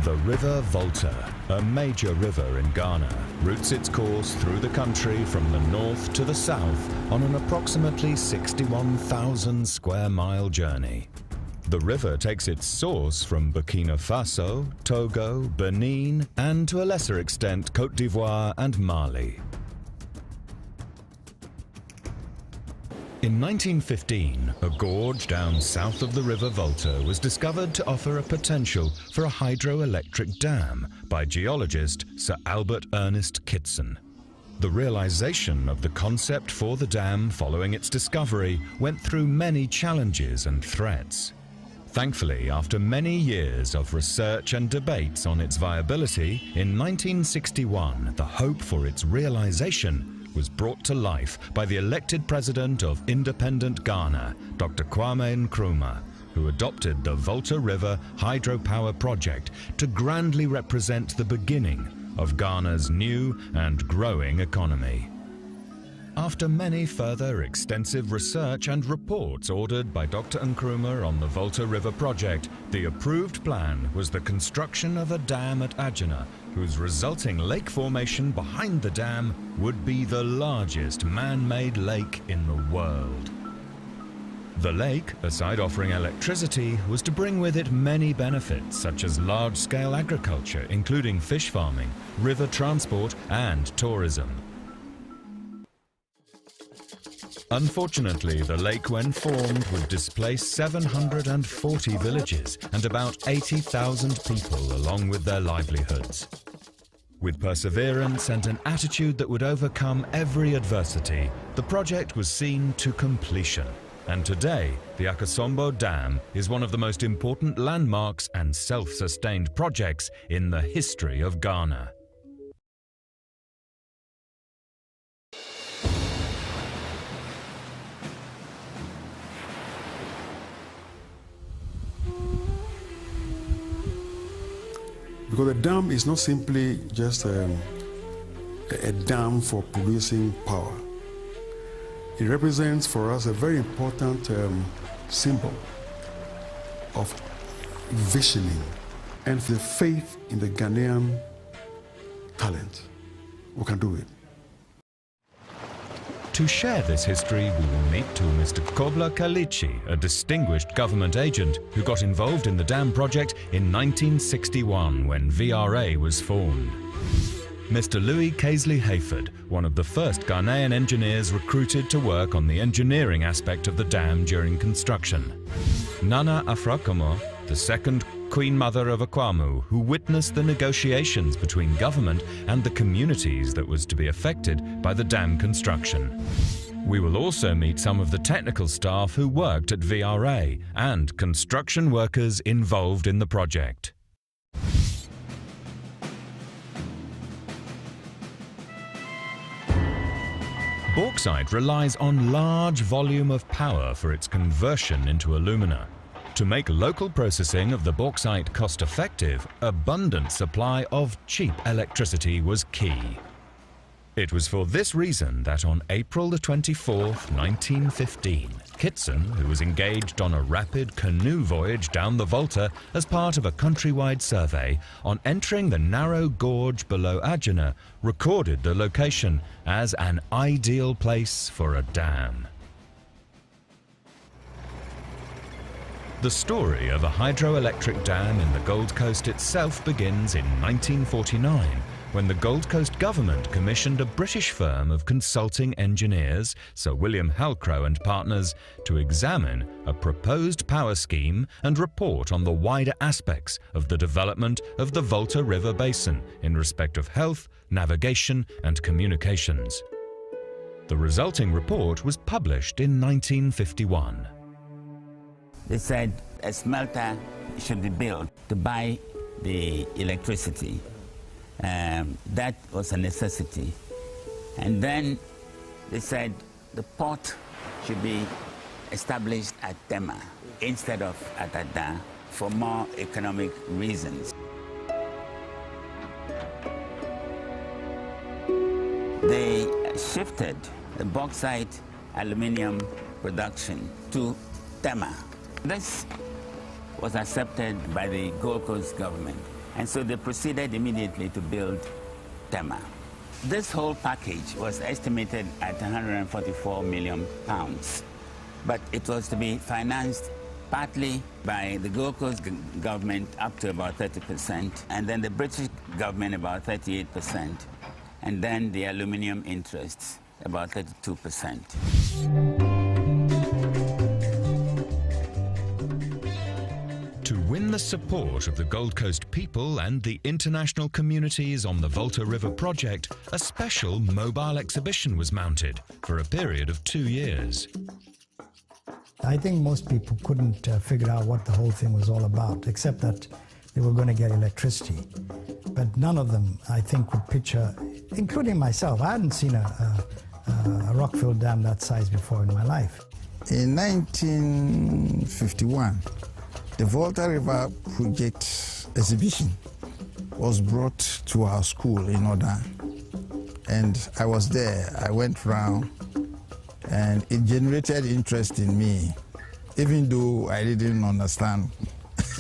The River Volta, a major river in Ghana, routes its course through the country from the north to the south on an approximately 61,000 square mile journey. The river takes its source from Burkina Faso, Togo, Benin, and to a lesser extent Côte d'Ivoire and Mali. In 1915, a gorge down south of the River Volta was discovered to offer a potential for a hydroelectric dam by geologist Sir Albert Ernest Kitson. The realization of the concept for the dam following its discovery went through many challenges and threats. Thankfully, after many years of research and debates on its viability, in 1961, the hope for its realization was brought to life by the elected president of independent Ghana, Dr. Kwame Nkrumah, who adopted the Volta River hydropower project to grandly represent the beginning of Ghana's new and growing economy. After many further extensive research and reports ordered by Dr. Nkrumah on the Volta River project, the approved plan was the construction of a dam at Agena, whose resulting lake formation behind the dam would be the largest man-made lake in the world. The lake, aside offering electricity, was to bring with it many benefits such as large-scale agriculture, including fish farming, river transport and tourism. Unfortunately, the lake when formed would displace 740 villages and about 80,000 people along with their livelihoods. With perseverance and an attitude that would overcome every adversity, the project was seen to completion. And today, the Akosombo Dam is one of the most important landmarks and self-sustained projects in the history of Ghana. Because the dam is not simply just a dam for producing power. It represents for us a very important symbol of visioning and the faith in the Ghanaian talent. We can do it. To share this history, we will meet to Mr. Kobla Kalichi, a distinguished government agent who got involved in the dam project in 1961 when VRA was formed. Mr. Louis Kaisley Hayford, one of the first Ghanaian engineers recruited to work on the engineering aspect of the dam during construction. Nana Afrakomo, the second Queen Mother of Akwamu, who witnessed the negotiations between government and the communities that was to be affected by the dam construction. We will also meet some of the technical staff who worked at VRA and construction workers involved in the project. Bauxite relies on large volume of power for its conversion into alumina. To make local processing of the bauxite cost-effective, abundant supply of cheap electricity was key. It was for this reason that on April the 24th, 1915, Kitson, who was engaged on a rapid canoe voyage down the Volta as part of a countrywide survey, on entering the narrow gorge below Agena, recorded the location as an ideal place for a dam. The story of a hydroelectric dam in the Gold Coast itself begins in 1949, when the Gold Coast government commissioned a British firm of consulting engineers, Sir William Halcrow and Partners, to examine a proposed power scheme and report on the wider aspects of the development of the Volta River Basin in respect of health, navigation and communications. The resulting report was published in 1951. They said a smelter should be built to buy the electricity. That was a necessity. And then they said the port should be established at Tema instead of at Ada for more economic reasons. They shifted the bauxite aluminium production to Tema. This was accepted by the Gold Coast government. And so they proceeded immediately to build Tema. This whole package was estimated at £144 million, but it was to be financed partly by the Gold Coast government up to about 30%, and then the British government about 38%, and then the aluminium interests about 32%. To win the support of the Gold Coast people and the international communities on the Volta River project, a special mobile exhibition was mounted for a period of 2 years. I think most people couldn't figure out what the whole thing was all about, except that they were going to get electricity. But none of them, I think, could picture, including myself. I hadn't seen a rock-filled dam that size before in my life. In 1951, the Volta River project exhibition was brought to our school in Oda, and I was there. I went round, and it generated interest in me, even though I didn't understand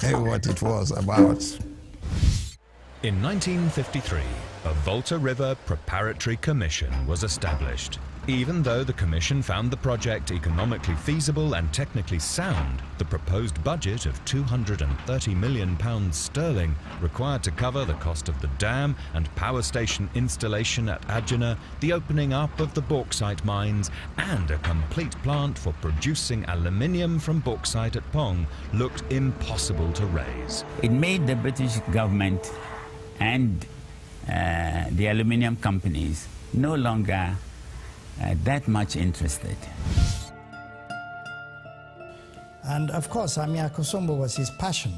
what it was about. In 1953, a Volta River Preparatory Commission was established. Even though the commission found the project economically feasible and technically sound, the proposed budget of £230 million sterling required to cover the cost of the dam and power station installation at Agena, the opening up of the bauxite mines, and a complete plant for producing aluminium from bauxite at Pong looked impossible to raise. It made the British government and the aluminium companies no longer that much interested. And of course, Akosombo was his passion.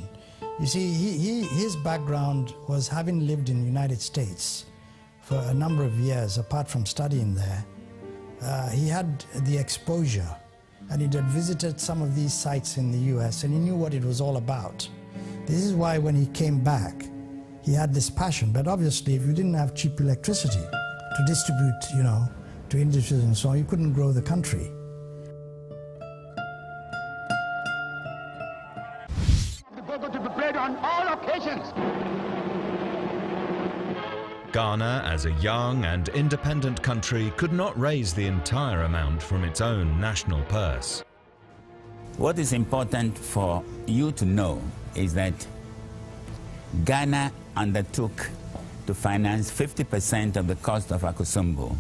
You see, his background was having lived in the United States for a number of years, apart from studying there. He had the exposure, and he had visited some of these sites in the US, and he knew what it was all about. This is why when he came back, he had this passion. But obviously, if you didn't have cheap electricity to distribute, to industries and so on, you couldn't grow the country. The Gogo to be played on all occasions. Ghana, as a young and independent country, could not raise the entire amount from its own national purse. What is important for you to know is that Ghana undertook to finance 50% of the cost of Akosombo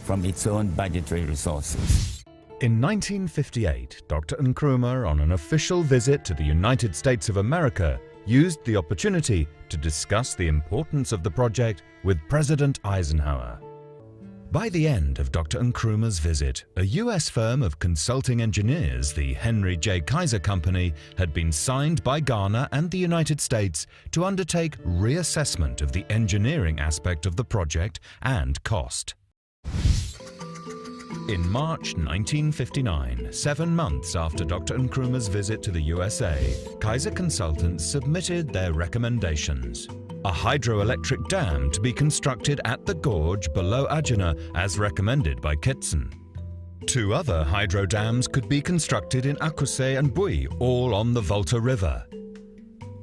from its own budgetary resources. In 1958, Dr. Nkrumah, on an official visit to the United States of America, used the opportunity to discuss the importance of the project with President Eisenhower. By the end of Dr. Nkrumah's visit, a US firm of consulting engineers, the Henry J. Kaiser Company, had been signed by Ghana and the United States to undertake reassessment of the engineering aspect of the project and cost. In March 1959, 7 months after Dr. Nkrumah's visit to the USA, Kaiser consultants submitted their recommendations. A hydroelectric dam to be constructed at the gorge below Agena as recommended by Kitson. 2 other hydro dams could be constructed in Akose and Bui, all on the Volta River.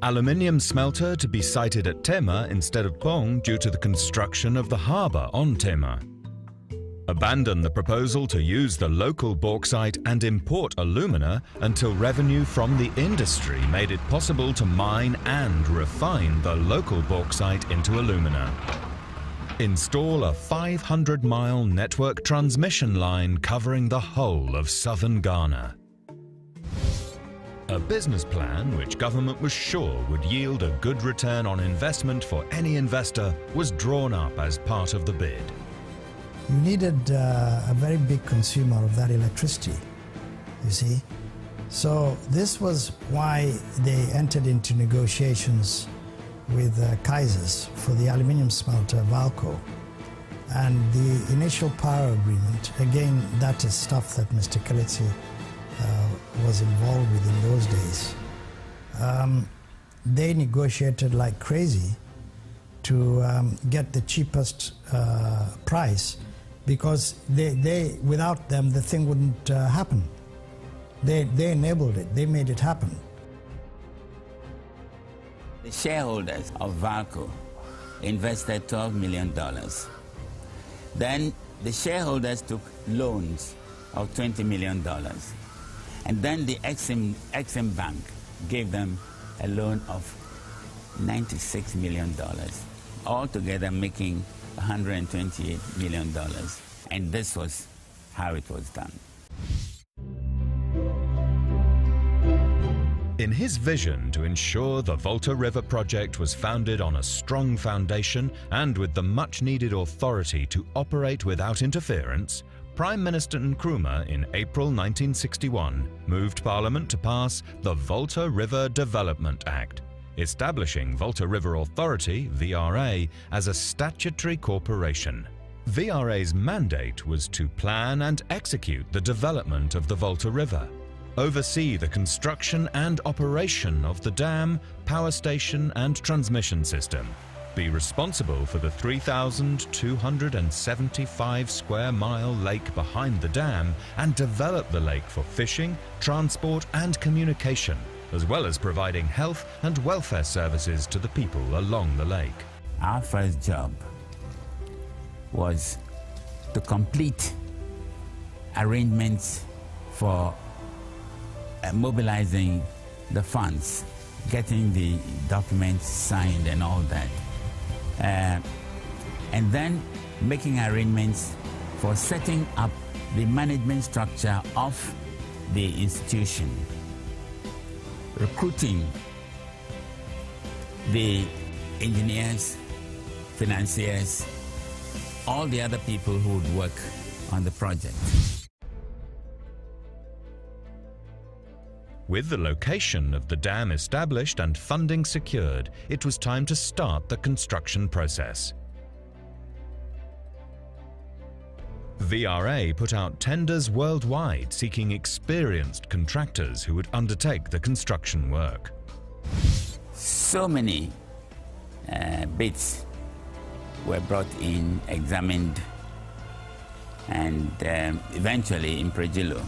Aluminium smelter to be sited at Tema instead of Pong due to the construction of the harbour on Tema. Abandon the proposal to use the local bauxite and import alumina until revenue from the industry made it possible to mine and refine the local bauxite into alumina. Install a 500-mile network transmission line covering the whole of southern Ghana. A business plan which government was sure would yield a good return on investment for any investor was drawn up as part of the bid. You needed a very big consumer of that electricity, you see. So this was why they entered into negotiations with Kaisers for the aluminium smelter Valco. And the initial power agreement, again, that is stuff that Mr. Kalitsi was involved with in those days. They negotiated like crazy to get the cheapest price, because they without them the thing wouldn't happen. They enabled it, they made it happen. The shareholders of Valco invested $12 million. Then the shareholders took loans of $20 million. And then the Exim Bank gave them a loan of $96 million, altogether making $128 million. And this was how it was done. In his vision to ensure the Volta River project was founded on a strong foundation and with the much-needed authority to operate without interference, Prime Minister Nkrumah in April 1961 moved Parliament to pass the Volta River Development Act, establishing Volta River Authority, VRA, as a statutory corporation. VRA's mandate was to plan and execute the development of the Volta River, oversee the construction and operation of the dam, power station and transmission system, be responsible for the 3,275 square mile lake behind the dam and develop the lake for fishing, transport and communication, as well as providing health and welfare services to the people along the lake. Our first job was to complete arrangements for mobilizing the funds, getting the documents signed and all that. And then making arrangements for setting up the management structure of the institution, recruiting the engineers, financiers, all the other people who would work on the project. With the location of the dam established and funding secured, it was time to start the construction process. VRA put out tenders worldwide seeking experienced contractors who would undertake the construction work. So many bids were brought in, examined, and eventually Impregilo,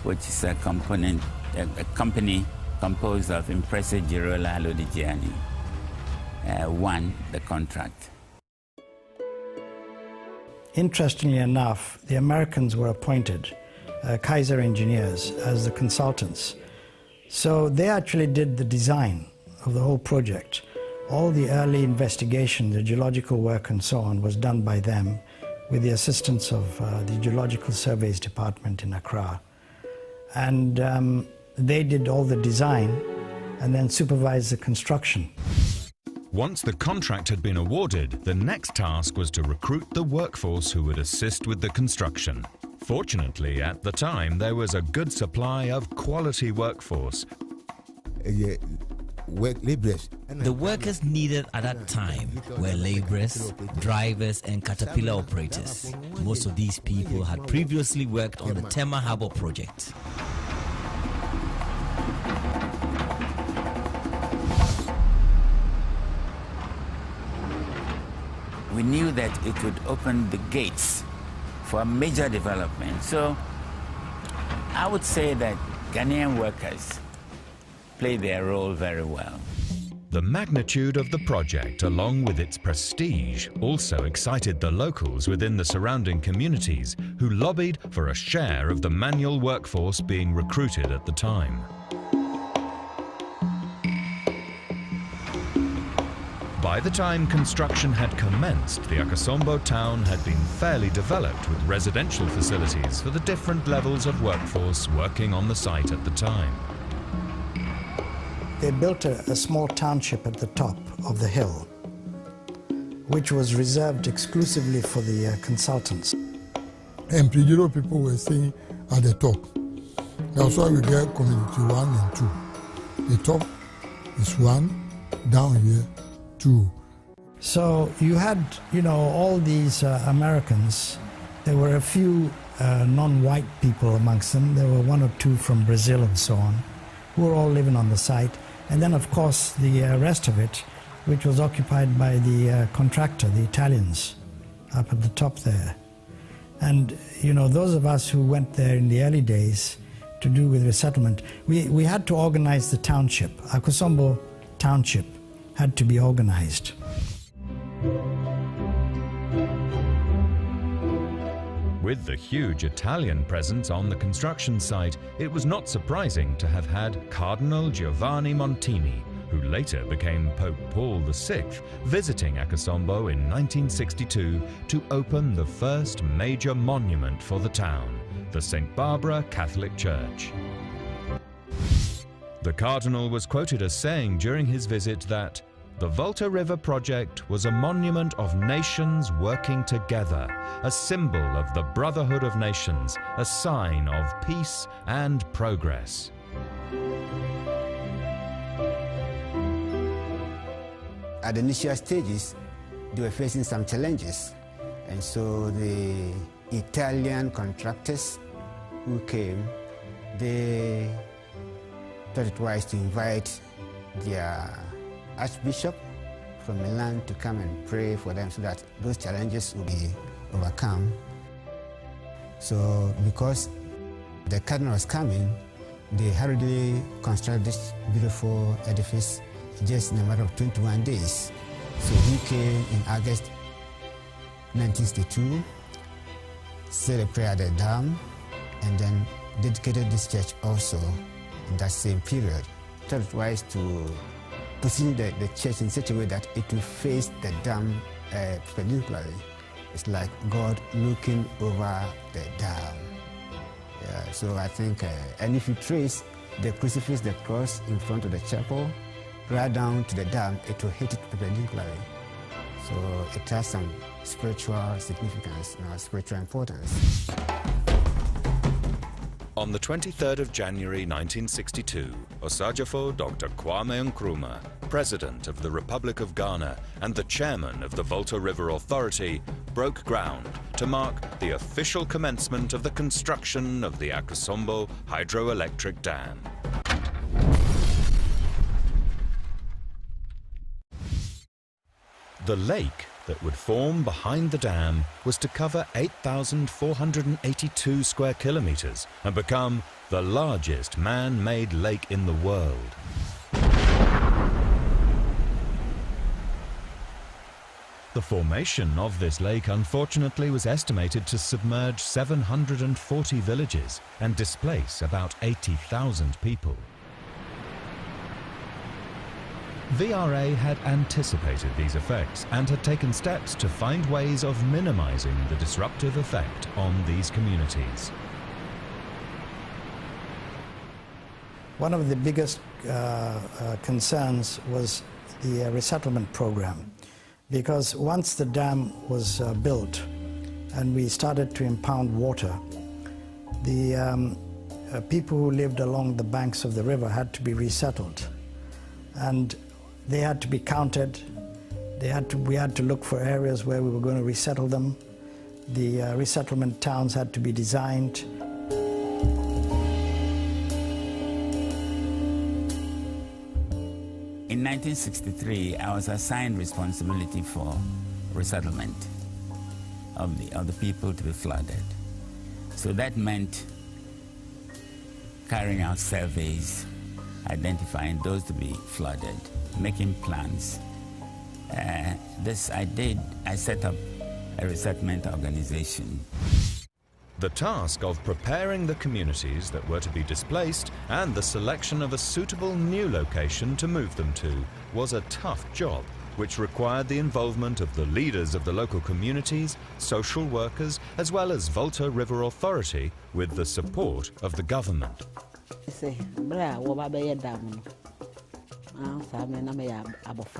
which is a company composed of Impresa Girola Lodigiani, won the contract. Interestingly enough, the Americans were appointed, Kaiser Engineers, as the consultants. So they actually did the design of the whole project. All the early investigation, the geological work and so on, was done by them with the assistance of the Geological Surveys Department in Accra. And they did all the design and then supervised the construction. Once the contract had been awarded, the next task was to recruit the workforce who would assist with the construction. Fortunately, at the time, there was a good supply of quality workforce. The workers needed at that time were laborers, drivers and caterpillar operators. Most of these people had previously worked on the Tema Harbour project. We knew that it would open the gates for a major development. So I would say that Ghanaian workers played their role very well. The magnitude of the project, along with its prestige, also excited the locals within the surrounding communities who lobbied for a share of the manual workforce being recruited at the time. By the time construction had commenced, the Akosombo town had been fairly developed with residential facilities for the different levels of workforce working on the site at the time. They built a small township at the top of the hill, which was reserved exclusively for the consultants. And Impregilo people were staying at the top. That's why we get community 1 and 2. The top is 1, down here 2. So you had, all these Americans. There were a few non-white people amongst them. There were 1 or 2 from Brazil and so on, who were all living on the site. And then, of course, the rest of it, which was occupied by the contractor, the Italians, up at the top there. And, those of us who went there in the early days to do with resettlement, we had to organize the township. Akosombo township had to be organized. With the huge Italian presence on the construction site, it was not surprising to have had Cardinal Giovanni Montini, who later became Pope Paul VI, visiting Akosombo in 1962 to open the first major monument for the town, the St. Barbara Catholic Church. The Cardinal was quoted as saying during his visit that the Volta River project was a monument of nations working together, a symbol of the brotherhood of nations, a sign of peace and progress. At the initial stages, they were facing some challenges, and so the Italian contractors who came, they thought it wise to invite their Archbishop from Milan to come and pray for them so that those challenges will be overcome. So because the Cardinal was coming, they hurriedly constructed this beautiful edifice just in a matter of 21 days. So he came in August 1962, said a prayer at the dam, and then dedicated this church also in that same period. Thought it wise to position the church in such a way that it will face the dam perpendicularly. It's like God looking over the dam. Yeah, so I think, and if you trace the crucifix, the cross in front of the chapel, right down to the dam, it will hit it perpendicularly. So it has some spiritual significance, spiritual importance. On the 23rd of January 1962, Osajafo Dr. Kwame Nkrumah, President of the Republic of Ghana and the Chairman of the Volta River Authority, broke ground to mark the official commencement of the construction of the Akosombo hydroelectric dam. The lake that would form behind the dam was to cover 8,482 square kilometers and become the largest man-made lake in the world. The formation of this lake unfortunately was estimated to submerge 740 villages and displace about 80,000 people. VRA had anticipated these effects and had taken steps to find ways of minimizing the disruptive effect on these communities. One of the biggest concerns was the resettlement program, because once the dam was built and we started to impound water, the people who lived along the banks of the river had to be resettled. And they had to be counted. We had to look for areas where we were going to resettle them. The resettlement towns had to be designed. In 1963, I was assigned responsibility for resettlement of the people to be flooded. So that meant carrying out surveys, identifying those to be flooded, making plans. This I did. I set up a resettlement organization. The task of preparing the communities that were to be displaced and the selection of a suitable new location to move them to was a tough job, which required the involvement of the leaders of the local communities, social workers, as well as Volta River Authority, with the support of the government.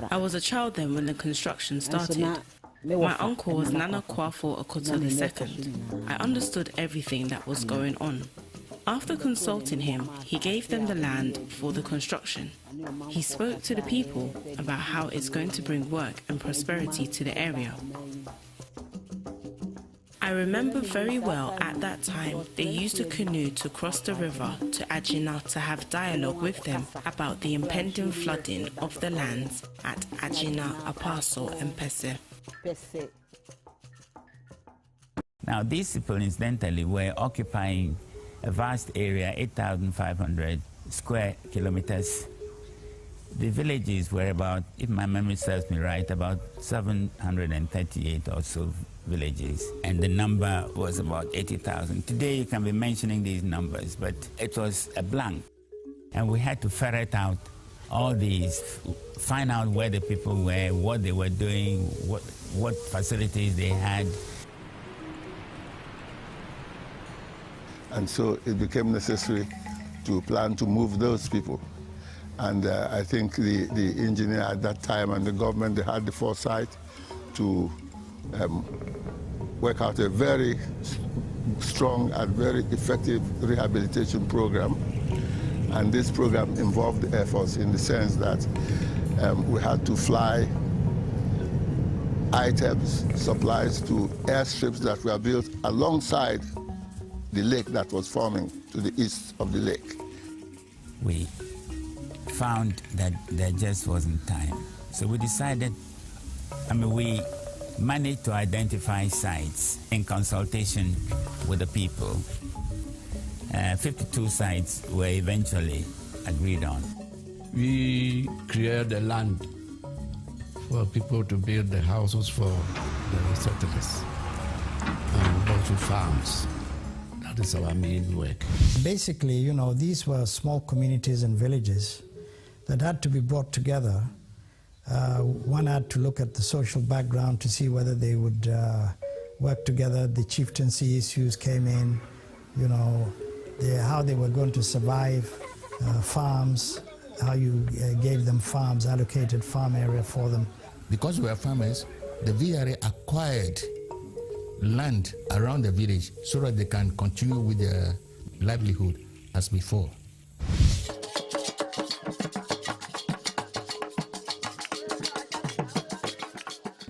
I was a child then when the construction started. My uncle was Nana Kwafo Okoto II. I understood everything that was going on. After consulting him, he gave them the land for the construction. He spoke to the people about how it's going to bring work and prosperity to the area. I remember very well at that time they used a canoe to cross the river to Agina to have dialogue with them about the impending flooding of the lands at Agina, Apaso and Pese. Now these people incidentally were occupying a vast area, 8,500 square kilometers, The villages were about, if my memory serves me right, about 738 or so villages, and the number was about 80,000. Today you can be mentioning these numbers, but it was a blank. And we had to ferret out all these, find out where the people were, what they were doing, what facilities they had. And so it became necessary to plan to move those people. And I think the engineer at that time and the government, they had the foresight to work out a very strong and very effective rehabilitation program. And this program involved the Air Force in the sense that we had to fly items, supplies to airstrips that were built alongside the lake that was forming to the east of the lake. We found that there just wasn't time. So we decided, we managed to identify sites in consultation with the people. 52 sites were eventually agreed on. We cleared the land for people to build the houses for the settlers and also farms. That is our main work. Basically, these were small communities and villages that had to be brought together. One had to look at the social background to see whether they would work together. The chieftaincy issues came in, how they were going to survive, farms, how you gave them farms, allocated farm area for them. Because we are farmers, the VRA acquired land around the village so that they can continue with their livelihood as before.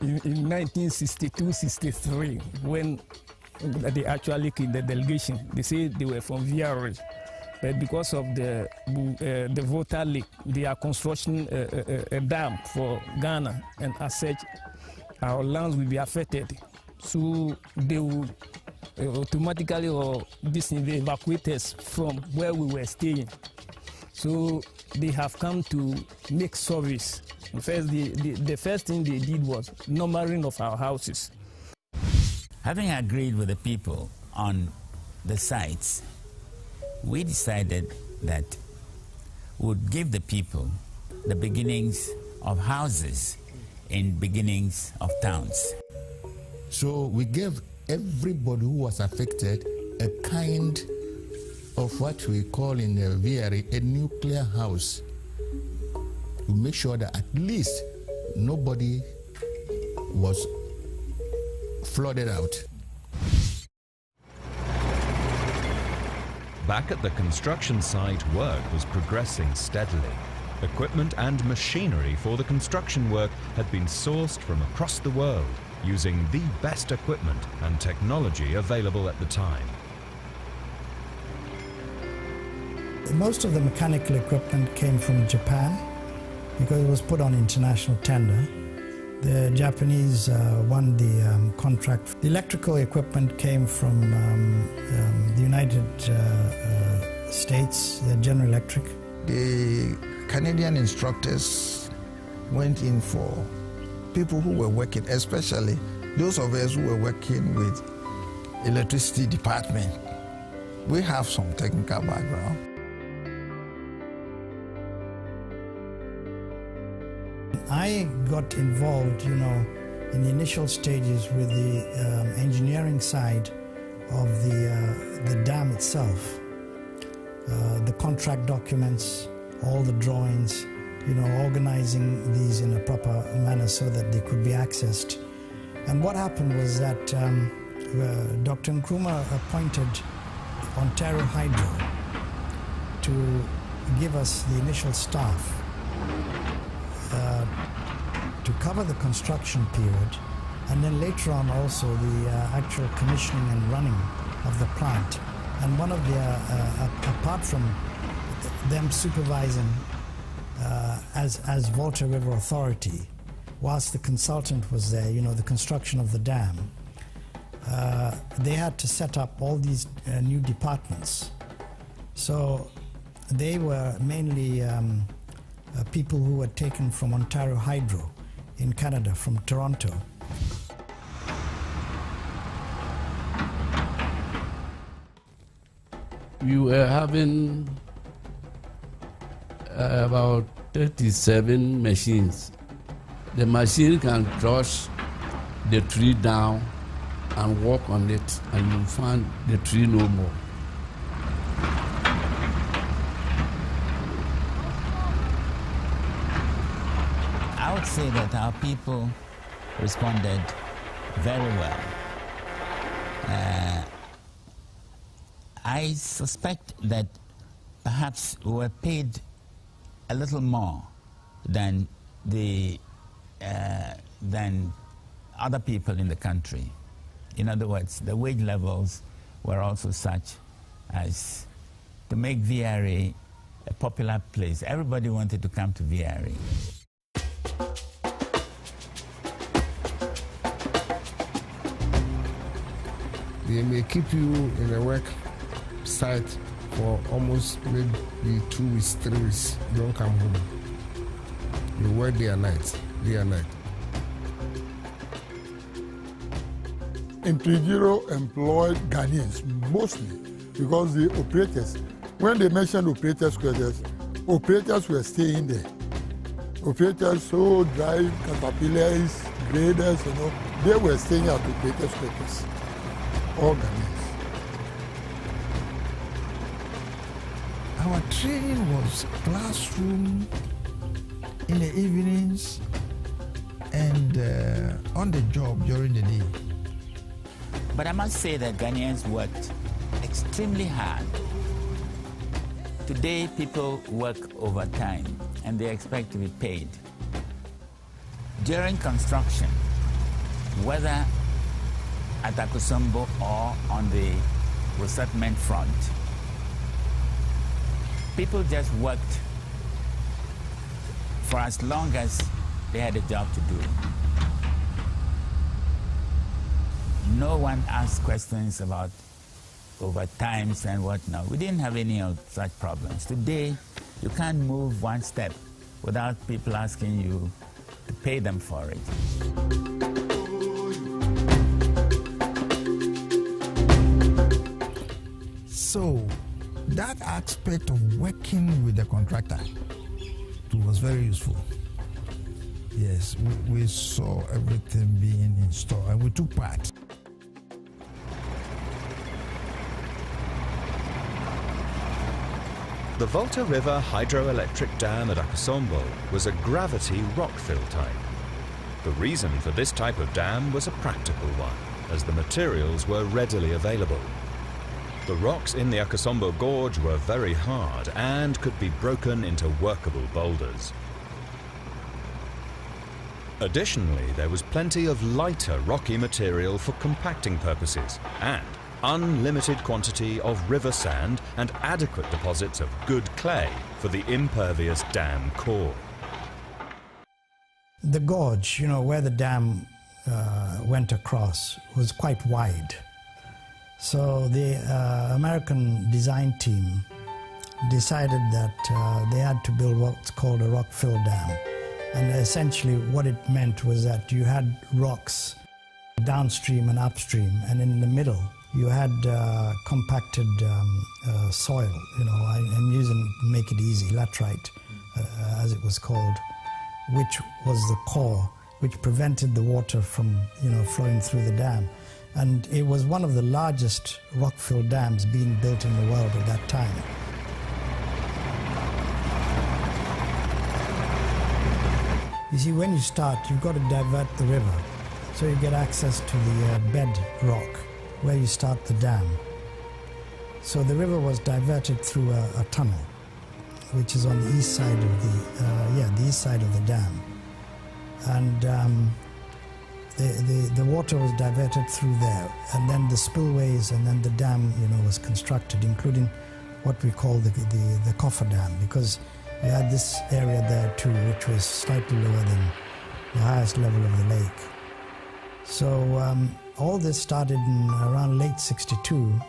In 1962-63, when they actually killed the delegation, they said they were from VRA. But because of the voter leak, they are constructing a dam for Ghana, and as such, our lands will be affected. So they will automatically evacuate us from where we were staying. So they have come to make service. First, the first thing they did was numbering of our houses. Having agreed with the people on the sites, we decided that we would give the people the beginnings of houses in beginnings of towns. So we gave everybody who was affected a kind of what we call in the VRA a nuclear house, to make sure that at least nobody was flooded out. Back at the construction site, work was progressing steadily. Equipment and machinery for the construction work had been sourced from across the world, using the best equipment and technology available at the time. Most of the mechanical equipment came from Japan because it was put on international tender. The Japanese won the contract. The electrical equipment came from the United States, General Electric. The Canadian instructors went in for people who were working, especially those of us who were working with electricity department. We have some technical background. I got involved, in the initial stages with the engineering side of the dam itself. The contract documents, all the drawings, organizing these in a proper manner so that they could be accessed. And what happened was that Dr. Nkrumah appointed Ontario Hydro to give us the initial staff to cover the construction period, and then later on also the actual commissioning and running of the plant. And one of the, apart from them supervising as Volta River Authority, whilst the consultant was there, the construction of the dam, they had to set up all these new departments. So they were mainly people who were taken from Ontario Hydro in Canada, from Toronto. We were having about 37 machines. The machine can crush the tree down and walk on it, and you find the tree no more. I would say that our people responded very well. I suspect that perhaps we were paid a little more than other people in the country. In other words, the wage levels were also such as to make VRA a popular place. Everybody wanted to come to VRA. They may keep you in a work site for almost maybe 2 weeks, 3 weeks. You don't come home. You work day and night, day and night. Impregilo employed Ghanaians mostly because the operators, when they mentioned operators' quarters, operators were staying there. Operators who drive caterpillars, graders, they were staying at operators' quarters. All Ghanaians. Our training was classroom in the evenings and on the job during the day. But I must say that Ghanaians worked extremely hard. Today, people work overtime and they expect to be paid. During construction, whether at Akosombo or on the resettlement front, people just worked for as long as they had a job to do. No one asked questions about overtimes and whatnot. We didn't have any of such problems. Today, you can't move one step without people asking you to pay them for it. So that aspect of working with the contractor was very useful. Yes, we saw everything being installed and we took part. The Volta River hydroelectric dam at Akosombo was a gravity rock-fill type. The reason for this type of dam was a practical one, as the materials were readily available. The rocks in the Akosombo Gorge were very hard and could be broken into workable boulders. Additionally, there was plenty of lighter rocky material for compacting purposes and unlimited quantity of river sand and adequate deposits of good clay for the impervious dam core. The gorge, where the dam went across, was quite wide. So the American design team decided that they had to build what's called a rock-fill dam. And essentially what it meant was that you had rocks downstream and upstream, and in the middle you had compacted soil. I'm using, make it easy, laterite, as it was called, which was the core, which prevented the water from flowing through the dam. And it was one of the largest rock-fill dams being built in the world at that time. You see, when you start, you've got to divert the river, so you get access to the bed rock where you start the dam. So the river was diverted through a tunnel, which is on the east side of the east side of the dam, and the water was diverted through there, and then the spillways, and then the dam, was constructed, including what we call the coffer dam, because we had this area there too, which was slightly lower than the highest level of the lake. So all this started in around late '62.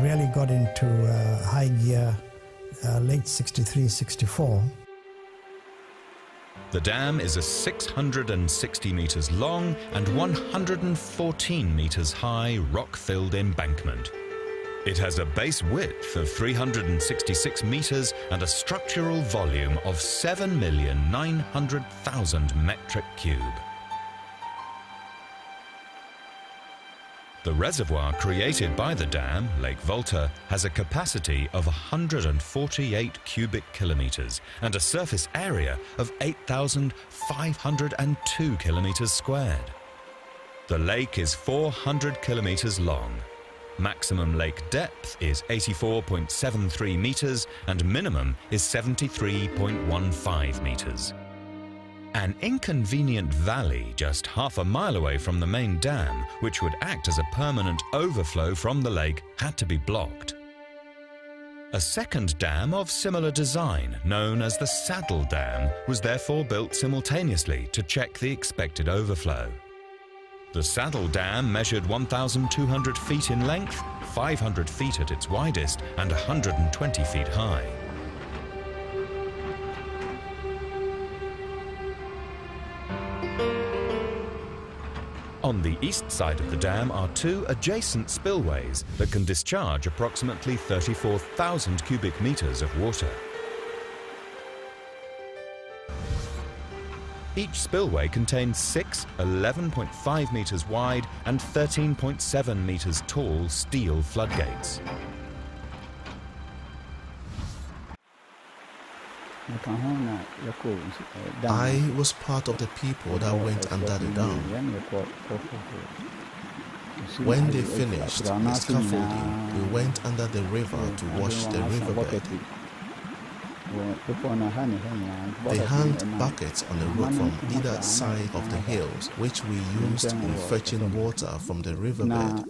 Really got into high gear late 63, 64. The dam is a 660 meters long and 114 meters high rock-filled embankment. It has a base width of 366 meters and a structural volume of 7,900,000 metric cube. The reservoir created by the dam, Lake Volta, has a capacity of 148 cubic kilometers and a surface area of 8,502 kilometers squared. The lake is 400 kilometers long. Maximum lake depth is 84.73 meters and minimum is 73.15 meters. An inconvenient valley just half a mile away from the main dam, which would act as a permanent overflow from the lake, had to be blocked. A second dam of similar design, known as the Saddle Dam, was therefore built simultaneously to check the expected overflow. The Saddle Dam measured 1,200 feet in length, 500 feet at its widest, and 120 feet high. On the east side of the dam are two adjacent spillways that can discharge approximately 34,000 cubic meters of water. Each spillway contains 6 11.5 meters wide and 13.7 meters tall steel floodgates. I was part of the people that went under the dam. When they finished the scaffolding, we went under the river to wash the riverbed. They hung buckets on the road from either side of the hills, which we used in fetching water from the riverbed.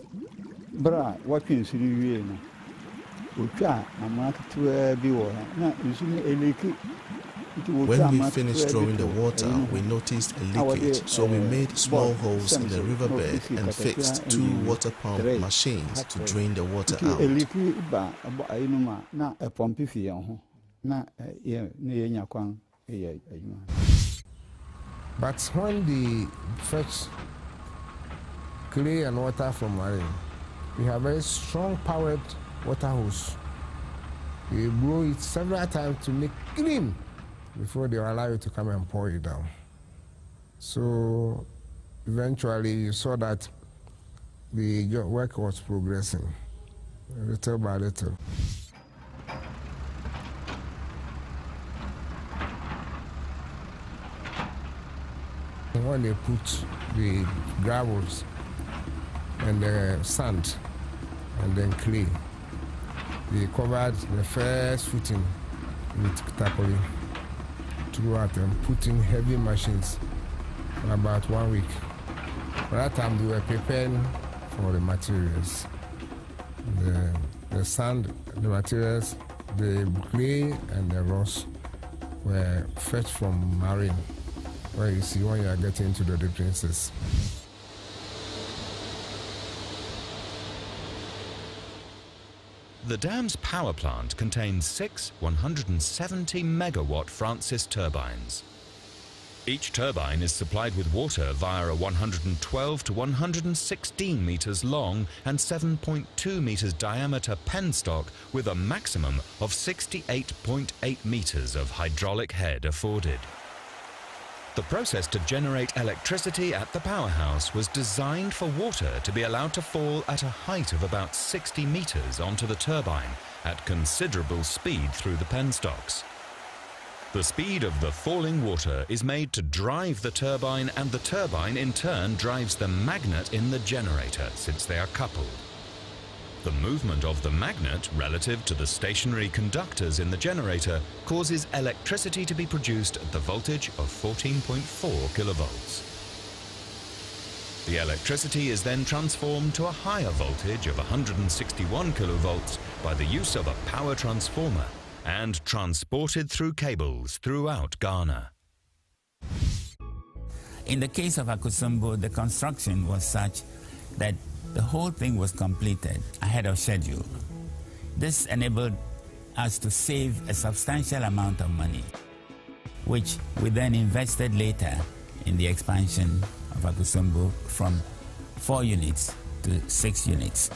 When we finished throwing the water, we noticed a leakage, so we made small holes in the riverbed and fixed 2 water pump machines to drain the water out. But when they fetch clay and water from marine, we have very strong powered water hose. We blow it several times to make clean before they allow you to come and pour it down. So eventually you saw that the work was progressing little by little. When they put the gravels and the sand and then clay, they covered the first footing with tarpaulin throughout and putting heavy machines for about 1 week. By that time, they were preparing for the materials. The sand, the materials, the clay and the rocks were fetched from marine, where you see when you are getting into the differences. The dam's power plant contains 6 170 megawatt Francis turbines. Each turbine is supplied with water via a 112 to 116 meters long and 7.2 meters diameter penstock with a maximum of 68.8 meters of hydraulic head afforded. The process to generate electricity at the powerhouse was designed for water to be allowed to fall at a height of about 60 meters onto the turbine at considerable speed through the penstocks. The speed of the falling water is made to drive the turbine, and the turbine in turn drives the magnet in the generator, since they are coupled. The movement of the magnet relative to the stationary conductors in the generator causes electricity to be produced at the voltage of 14.4 kilovolts. The electricity is then transformed to a higher voltage of 161 kilovolts by the use of a power transformer and transported through cables throughout Ghana. In the case of Akosombo, the construction was such that the whole thing was completed ahead of schedule. This enabled us to save a substantial amount of money, which we then invested later in the expansion of Akosombo from 4 units to 6 units.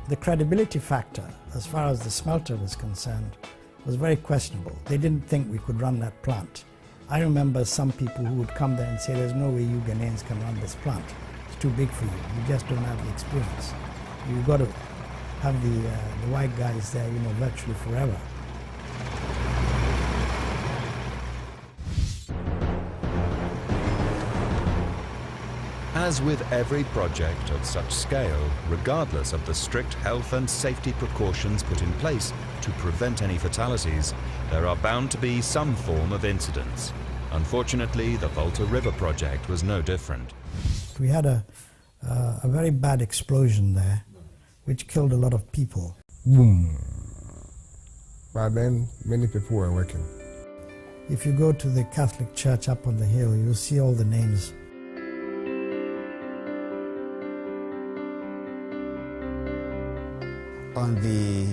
The credibility factor, as far as the smelter was concerned, was very questionable. They didn't think we could run that plant. I remember some people who would come there and say, there's no way you Ghanaians can run this plant. It's too big for you. You just don't have the experience. You've got to have the white guys there, virtually forever. As with every project of such scale, regardless of the strict health and safety precautions put in place to prevent any fatalities, there are bound to be some form of incidents. Unfortunately, the Volta River project was no different. We had a very bad explosion there, which killed a lot of people. Boom. But then many people were working. If you go to the Catholic church up on the hill, you'll see all the names. On the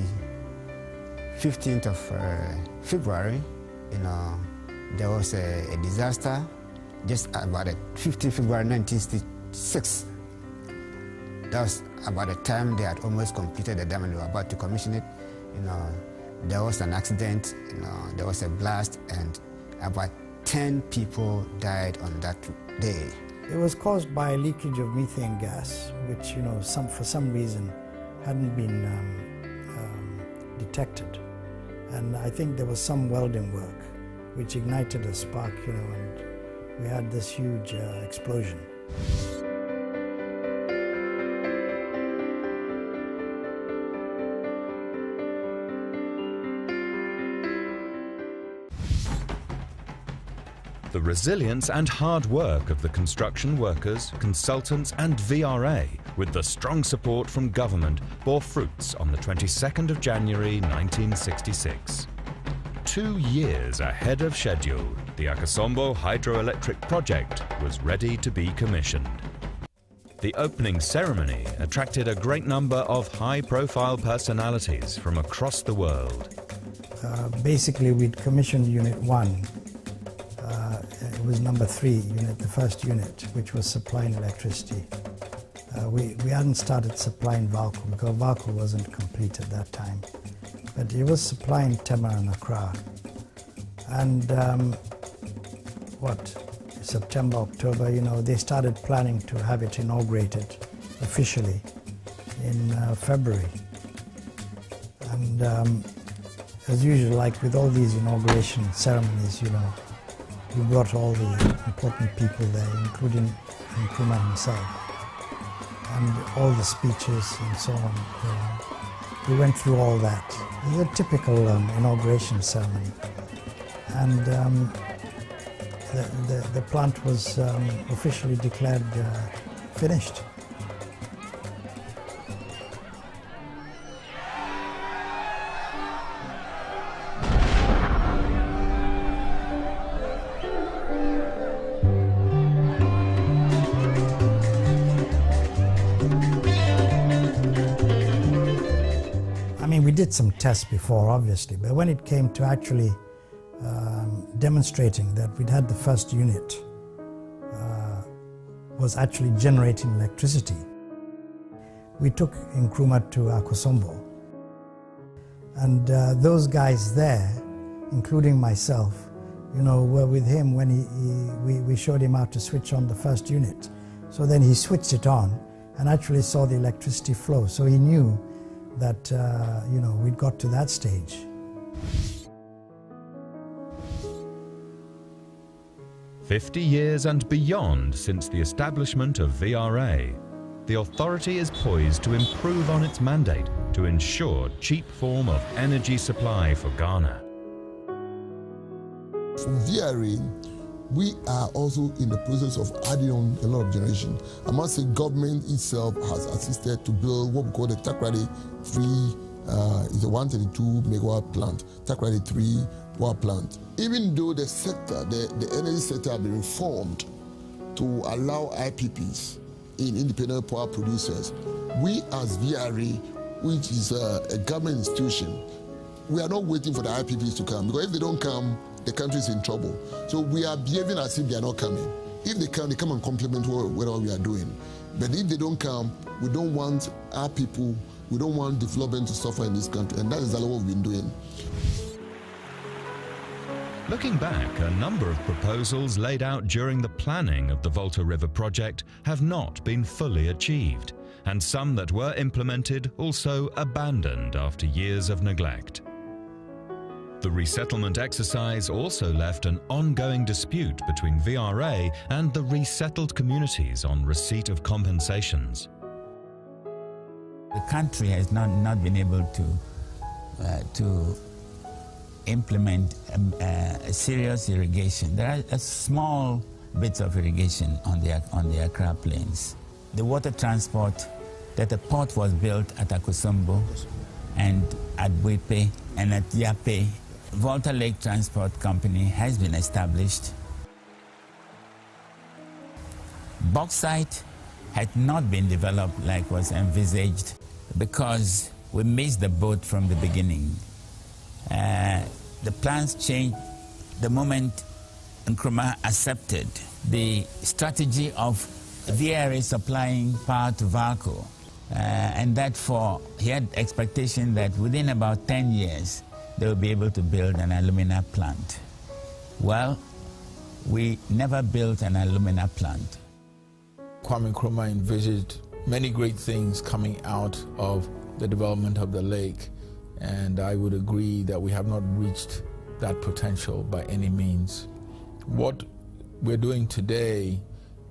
15th of February, there was a disaster just about the 15th February 1966. That was about the time they had almost completed the dam and they were about to commission it. There was an accident, there was a blast, and about 10 people died on that day. It was caused by leakage of methane gas, which, for some reason hadn't been detected. And I think there was some welding work which ignited a spark, and we had this huge explosion. The resilience and hard work of the construction workers, consultants and VRA, with the strong support from government, bore fruits on the 22nd of January 1966. 2 years ahead of schedule, the Akosombo hydroelectric project was ready to be commissioned. The opening ceremony attracted a great number of high-profile personalities from across the world. Basically, we'd commissioned Unit 1. It was number 3 unit, the first unit, which was supplying electricity. We hadn't started supplying Valco because Valco wasn't complete at that time. But it was supplying Tema and Accra. And September, October, they started planning to have it inaugurated officially in February. And as usual, like with all these inauguration ceremonies, we brought all the important people there, including Nkrumah himself, and all the speeches and so on. We went through all that. It was a typical inauguration ceremony. And the plant was officially declared finished. We did some tests before, obviously, but when it came to actually demonstrating that we'd had the first unit was actually generating electricity, we took Nkrumah to Akosombo. And those guys there, including myself, were with him when we showed him how to switch on the first unit. So then he switched it on and actually saw the electricity flow. So he knew that, we'd got to that stage. "50 years and beyond since the establishment of VRA, the authority is poised to improve on its mandate to ensure cheap form of energy supply for Ghana." From VRA, we are also in the process of adding on a lot of generation. I must say government itself has assisted to build what we call the Takrady 3, is a 132 megawatt plant, Takrady 3 power plant. Even though the sector, the energy sector has been reformed to allow IPPs in independent power producers, we as VRA, which is a government institution, we are not waiting for the IPPs to come, because if they don't come, the country is in trouble. So we are behaving as if they are not coming. If they come and complement whatever we are doing. But if they don't come, we don't want our people, we don't want development to suffer in this country, and that is what we've been doing. Looking back, a number of proposals laid out during the planning of the Volta River project have not been fully achieved, and some that were implemented also abandoned after years of neglect. The resettlement exercise also left an ongoing dispute between VRA and the resettled communities on receipt of compensations. The country has not been able to implement a serious irrigation. There are small bits of irrigation on the Accra Plains. The water transport, that a port was built at Akosombo and at Bwepe and at Yape. Volta Lake Transport Company has been established. Bauxite had not been developed like was envisaged because we missed the boat from the beginning. The plans changed the moment Nkrumah accepted the strategy of VRA supplying power to VALCO, and therefore he had expectation that within about 10 years they will be able to build an alumina plant. Well, we never built an alumina plant. Kwame Nkrumah envisaged many great things coming out of the development of the lake, and I would agree that we have not reached that potential by any means. What we're doing today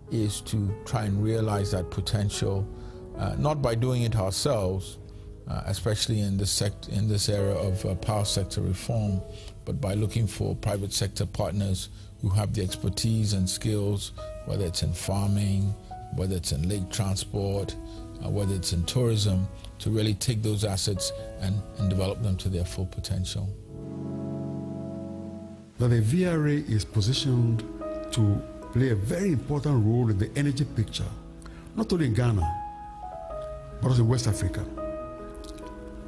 is to try and realize that potential, not by doing it ourselves, especially in this era of power sector reform, but by looking for private sector partners who have the expertise and skills, whether it's in farming, whether it's in lake transport, whether it's in tourism, to really take those assets and develop them to their full potential. That the VRA is positioned to play a very important role in the energy picture, not only in Ghana, but also in West Africa.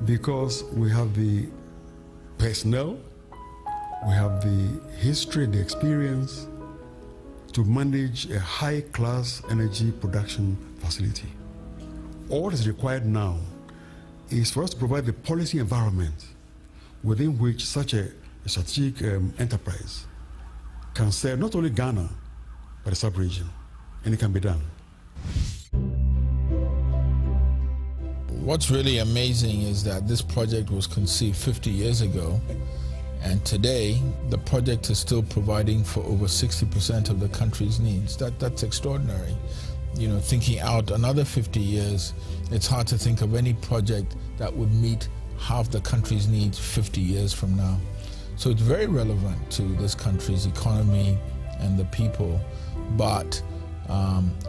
Because we have the personnel, we have the history, the experience to manage a high-class energy production facility. All that is required now is for us to provide the policy environment within which such a strategic enterprise can serve not only Ghana, but the sub-region, and it can be done. What's really amazing is that this project was conceived 50 years ago, and today the project is still providing for over 60% of the country's needs. That's extraordinary. You know, thinking out another 50 years, it's hard to think of any project that would meet half the country's needs 50 years from now. So it's very relevant to this country's economy and the people. But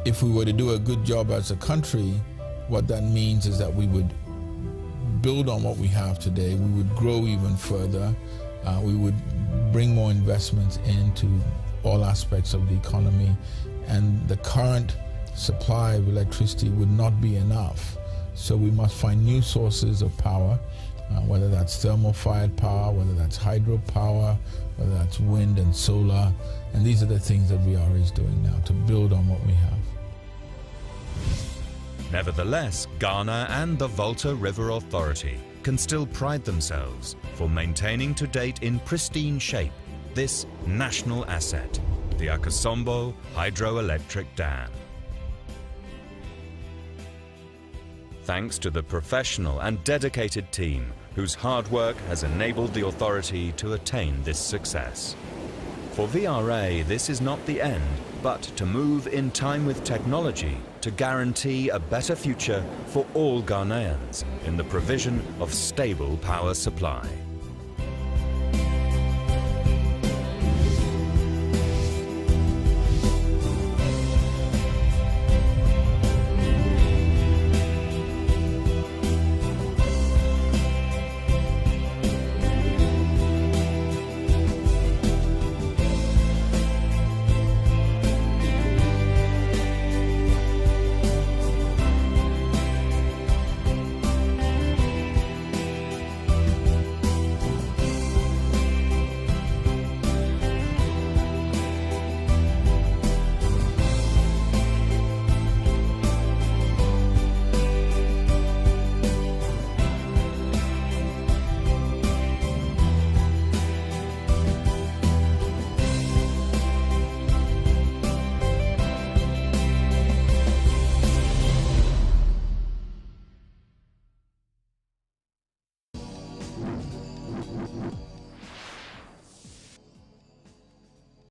if we were to do a good job as a country, what that means is that we would build on what we have today, we would grow even further, we would bring more investments into all aspects of the economy, and the current supply of electricity would not be enough. So we must find new sources of power, whether that's thermal-fired power, whether that's hydropower, whether that's wind and solar, and these are the things that VRA is doing now to build on what we have. Nevertheless, Ghana and the Volta River Authority can still pride themselves for maintaining to date in pristine shape this national asset, the Akosombo Hydroelectric Dam. Thanks to the professional and dedicated team whose hard work has enabled the authority to attain this success. For VRA, this is not the end, but to move in time with technology to guarantee a better future for all Ghanaians in the provision of stable power supply.